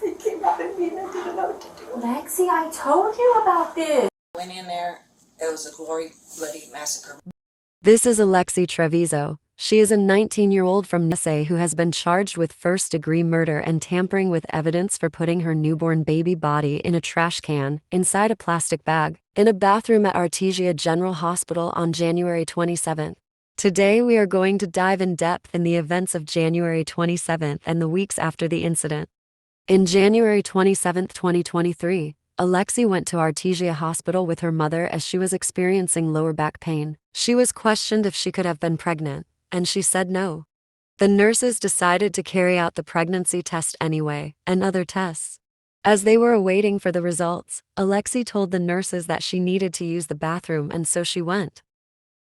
He came out at me and I didn't know what to do. Lexi, I told you about this. Went in there, it was a bloody massacre. This is Alexee TREVIZO. She is a 19-year-old from USA who has been charged with first-degree murder and tampering with evidence for putting her newborn baby body in a trash can, inside a plastic bag, in a bathroom at Artesia General Hospital on January 27th. Today we are going to dive in depth in the events of January 27th and the weeks after the incident. In January 27, 2023, Alexee went to Artesia Hospital with her mother as she was experiencing lower back pain. She was questioned if she could have been pregnant, and she said no. The nurses decided to carry out the pregnancy test anyway, and other tests. As they were awaiting for the results, Alexee told the nurses that she needed to use the bathroom, and so she went.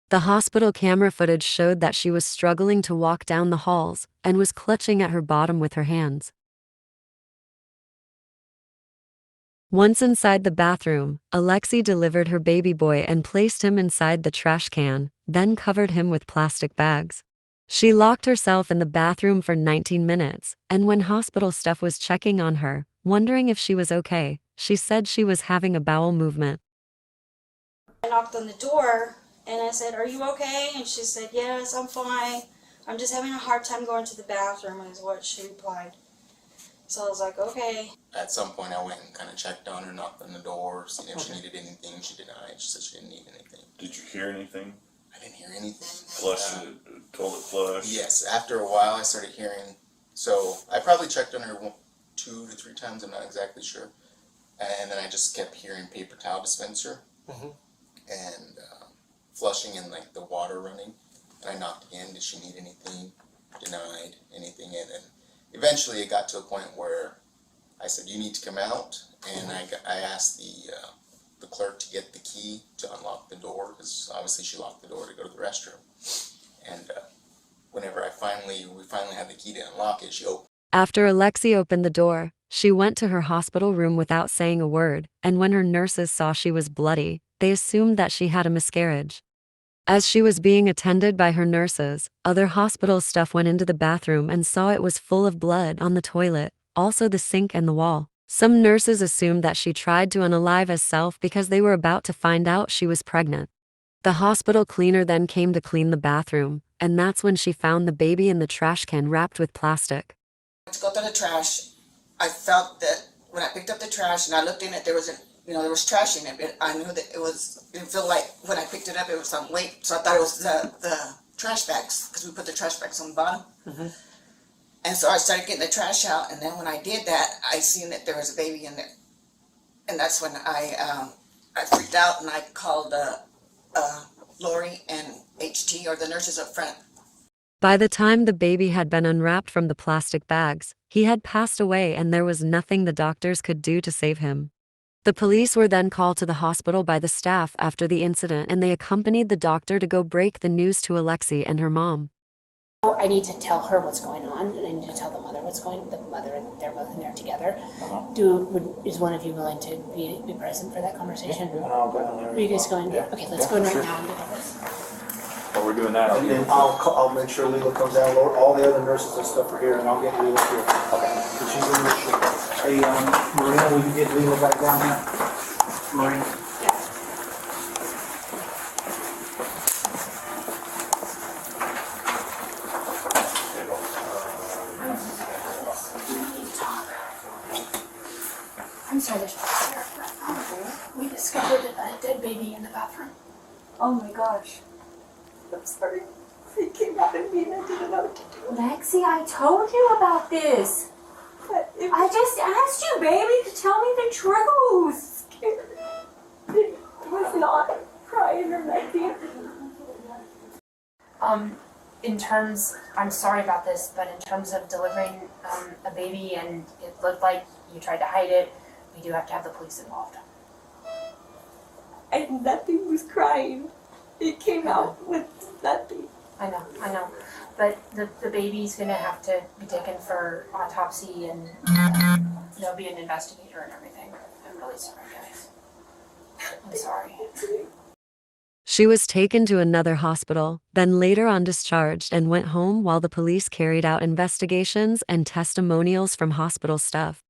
The hospital camera footage showed that she was struggling to walk down the halls and was clutching at her bottom with her hands. Once inside the bathroom, Alexee delivered her baby boy and placed him inside the trash can, then covered him with plastic bags. She locked herself in the bathroom for 19 minutes, and when hospital staff was checking on her, wondering if she was okay, she said she was having a bowel movement. I knocked on the door and I said, "Are you okay?" And she said, "Yes, I'm fine. I'm just having a hard time going to the bathroom," is what she replied. So I was like, okay. At some point I went and kind of checked on her, knocked on the door, seeing if she needed anything. She denied. She said she didn't need anything. Did you hear anything? I didn't hear anything. Flush, toilet flush? Yes, after a while I started hearing, so I probably checked on her 2 to 3 times, I'm not exactly sure. And then I just kept hearing paper towel dispenser and flushing and like the water running. And I knocked again, did she need anything? Denied anything. And then eventually it got to a point where I said, "You need to come out," and I asked the clerk to get the key to unlock the door, because obviously she locked the door to go to the restroom. And whenever we finally had the key to unlock it, she opened. After Alexee opened the door, she went to her hospital room without saying a word, and when her nurses saw she was bloody, they assumed that she had a miscarriage. As she was being attended by her nurses, other hospital staff went into the bathroom and saw it was full of blood on the toilet, also the sink and the wall. Some nurses assumed that she tried to unalive herself because they were about to find out she was pregnant. The hospital cleaner then came to clean the bathroom, and that's when she found the baby in the trash can wrapped with plastic. To go through the trash, I felt that when I picked up the trash and I looked in it, there was there was trash in it, but I knew that it didn't feel like when I picked it up it was some weight, so I thought it was the trash bags, because we put the trash bags on the bottom. And so I started getting the trash out, and then when I did that, I seen that there was a baby in there, and that's when I freaked out and I called Lori and HT, or the nurses up front. By the time the baby had been unwrapped from the plastic bags, he had passed away and there was nothing the doctors could do to save him. The police were then called to the hospital by the staff after the incident, and they accompanied the doctor to go break the news to Alexee and her mom. I need to tell her what's going on, and I need to tell the mother what's going on. The mother, they're both in there together. Is one of you willing to be present for that conversation? I'll go down there. Are you guys going? Okay, let's go in right now and get this. While we're doing that, And then I'll make sure legal comes down. All the other nurses and stuff are here, and I'll get legal here. Okay. But she's in this shit. Hey, Marina, will you get legal back down here? Marina? I'm sorry, there's we discovered a dead baby in the bathroom. Oh my gosh. I'm sorry. He came out at me and I didn't know what to do. Lexi, I told you about this. But it I just asked you, baby, to tell me the truth. scared. It was not crying or nothing. In terms, I'm sorry about this, but in terms of delivering a baby and it looked like you tried to hide it, we do have to have the police involved. And nothing was crying. It came out with nothing. I know. But the baby's gonna have to be taken for autopsy and there'll be an investigator and everything. I'm really sorry, guys. I'm sorry. She was taken to another hospital, then later on discharged and went home while the police carried out investigations and testimonials from hospital staff.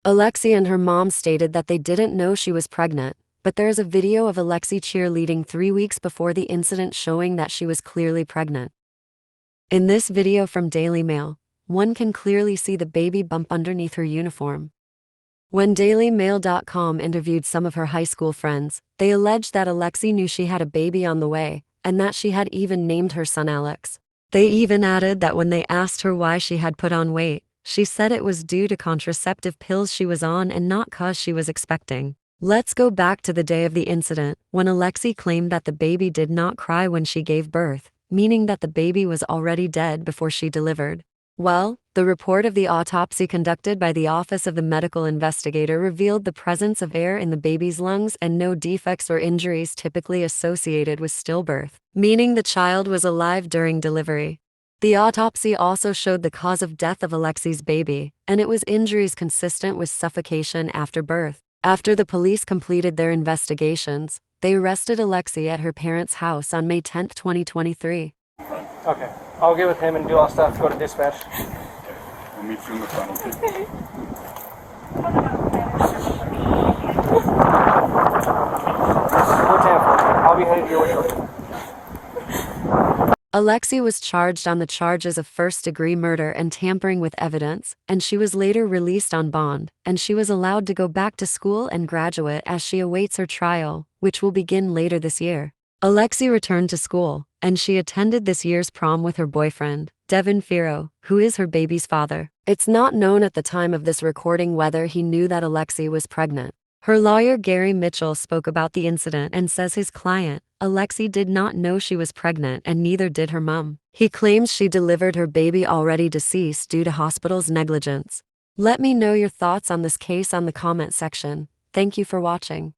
Alexee and her mom stated that they didn't know she was pregnant, but there is a video of Alexee cheerleading 3 weeks before the incident showing that she was clearly pregnant. In this video from Daily Mail, one can clearly see the baby bump underneath her uniform. When DailyMail.com interviewed some of her high school friends, they alleged that Alexee knew she had a baby on the way, and that she had even named her son Alex. They even added that when they asked her why she had put on weight, she said it was due to contraceptive pills she was on and not 'cause she was expecting. Let's go back to the day of the incident, when Alexee claimed that the baby did not cry when she gave birth, meaning that the baby was already dead before she delivered. Well, the report of the autopsy conducted by the Office of the Medical Investigator revealed the presence of air in the baby's lungs and no defects or injuries typically associated with stillbirth, meaning the child was alive during delivery. The autopsy also showed the cause of death of Alexee's baby, and it was injuries consistent with suffocation after birth. After the police completed their investigations, they arrested Alexee at her parents' house on May 10, 2023. Okay, I'll get with him and do all stuff, go to dispatch. We'll meet you in the front, okay? Go Tampa. I'll be headed your way shortly. Alexee was charged on the charges of first-degree murder and tampering with evidence, and she was later released on bond, and she was allowed to go back to school and graduate as she awaits her trial, which will begin later this year. Alexee returned to school, and she attended this year's prom with her boyfriend, Devin Firo, who is her baby's father. It's not known at the time of this recording whether he knew that Alexee was pregnant. Her lawyer Gary Mitchell spoke about the incident and says his client, Alexee, did not know she was pregnant and neither did her mom. He claims she delivered her baby already deceased due to hospital's negligence. Let me know your thoughts on this case on the comment section. Thank you for watching.